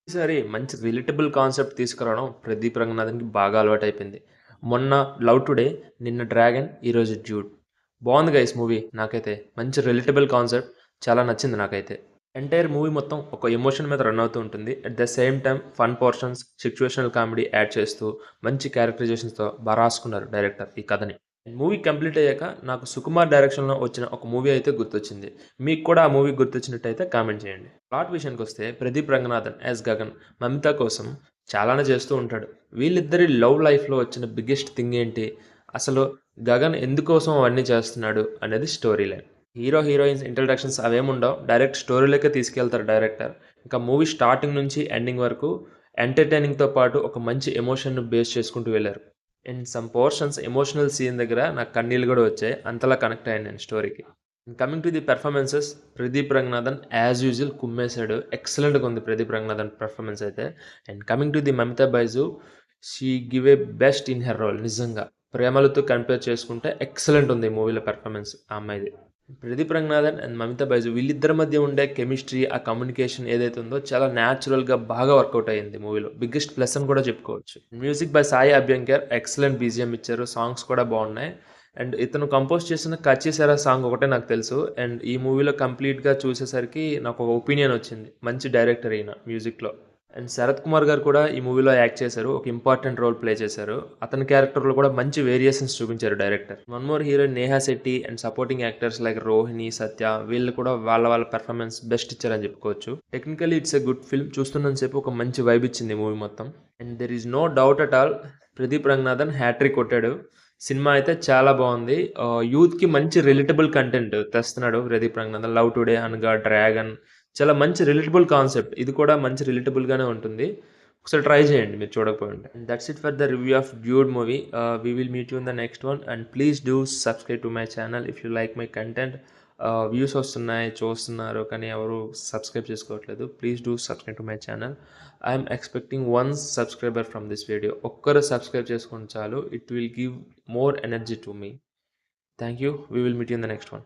ఈసారి మంచి relatable concept తీసుకురావడం ప్రదీప్ రంగనాథన్‌కి బాగా అలవాటైపోయింది. మొన్న 'లవ్ టుడే', నిన్న 'డ్రాగన్', ఈరోజు 'డ్యూడ్'. బావుంది గైస్ మూవీ నాకైతే. మంచి రిలేటబుల్ కాన్సెప్ట్ చాలా నచ్చింది నాకైతే. ఎంటైర్ మూవీ మొత్తం ఒక ఎమోషన్ మీద రన్ అవుతూ ఉంటుంది. At the same time fun portions, situational comedy add చేస్తూ మంచి క్యారెక్టరైజేషన్స్‌తో రాసుకున్నారు డైరెక్టర్ ఈ కథని. మూవీ కంప్లీట్ అయ్యాక నాకు 'సుకుమార్' డైరెక్షన్‌లో వచ్చిన ఒక మూవీ అయితే గుర్తొచ్చింది. మీకు కూడా ఆ మూవీ గుర్తొచ్చినట్టయితే కామెంట్ చేయండి. ప్లాట్ విషయానికొస్తే ప్రదీప్ రంగనాథన్ యాస్ గగన్, మమిత కోసం చాలానే చేస్తూ ఉంటాడు. వీళ్ళిద్దరి లవ్ లైఫ్‌లో వచ్చిన బిగ్గెస్ట్ థింగ్ ఏంటి? అసలు గగన్ ఎందుకోసం అవన్నీ చేస్తున్నాడు అనేది story line. Hero, heroines introductions అవేముండవు. డైరెక్ట్ స్టోరీలోకే తీసుకెళ్తారు డైరెక్టర్. ఇంకా మూవీ స్టార్టింగ్ నుంచి ఎండింగ్ వరకు ఎంటర్‌టైనింగ్‌తో పాటు ఒక మంచి ఎమోషన్‌ని బేస్ చేసుకుంటూ వెళ్లారు. And some portions emotional scene దగ్గర నాకు కన్నీళ్ళు గూడా వచ్చాయి. అంతలా కనెక్ట్ అయ్యాను నేను స్టోరీకి. Coming to the performances, Pradeep Ranganathan as usual కుమ్మేశాడు. ఎక్సలెంట్‌గా ఉంది ప్రదీప్ రంగనాథన్ పెర్ఫార్మన్స్ అయితే. And coming to the Mamitha Baiju, she give a best in her role నిజంగా. 'ప్రేమలు'తో కంపేర్ చేసుకుంటే ఎక్సలెంట్ ఉంది ఈ మూవీలో పెర్ఫార్మన్స్ ఆ అమ్మాయిది. ప్రదీప్ రంగనాథన్ అండ్ మమితా బైజు వీళ్ళిద్దరి మధ్య ఉండే కెమిస్ట్రీ, ఆ కమ్యూనికేషన్ ఏదైతే ఉందో చాలా న్యాచురల్‌గా బాగా వర్కౌట్ అయింది మూవీలో. బిగ్గెస్ట్ ప్లస్ అని కూడా చెప్పుకోవచ్చు. Music by Sai Abhyankar excellent BGM ఇచ్చారు. సాంగ్స్ కూడా బాగున్నాయి. అండ్ ఇతను కంపోజ్ చేసిన 'కచ్చి సాంగ్ ఒకటే నాకు తెలుసు. అండ్ ఈ మూవీలో కంప్లీట్‌గా చూసేసరికి నాకు ఒక ఒపీనియన్ వచ్చింది. మంచి డైరెక్టర్ ఈయన మ్యూజిక్‌లో. అండ్ శరత్ కుమార్ గారు కూడా ఈ మూవీలో యాక్ట్ చేశారు. ఒక ఇంపార్టెంట్ రోల్ ప్లే చేశారు. అతని క్యారెక్టర్‌లో కూడా మంచి వేరియేషన్స్ చూపించారు director. One more heroine Neha Shetty and supporting actors like Rohini, Satya వీళ్ళు కూడా వాళ్ళ పెర్ఫార్మెన్స్ బెస్ట్ ఇచ్చారని చెప్పుకోవచ్చు. Technically it's a good film. చూస్తున్నంత సేపు ఒక మంచి వైబ్ ఇచ్చింది మూవీ మొత్తం. And there is no doubt at all Pradeep Ranganathan hat trick కొట్టాడు. సినిమా అయితే చాలా బాగుంది. యూత్‌కి మంచి రిలేటబుల్ కంటెంట్ తెస్తున్నాడు ప్రదీప్ రంగనాథన్. 'లవ్ టుడే' అనగా 'డ్రాగన్' చాలా మంచి రిలేటబుల్ కాన్సెప్ట్. ఇది కూడా మంచి రిలేటబుల్‌గానే ఉంటుంది. ఒకసారి ట్రై చేయండి మీరు చూడకపోయుంటే. And that's it for the review of 'Dude' movie. We will meet you in the next one. And please do subscribe to my channel if you like my content. Views వస్తున్నాయి, చూస్తున్నారు కానీ ఎవరు subscribe చేసుకోవట్లేదు. Please do subscribe to my channel. I'm expecting 1 subscriber from this video. ఒక్కరు subscribe చేసుకుంటే చాలు. It will give more energy to me. Thank you. We will meet you in the next one.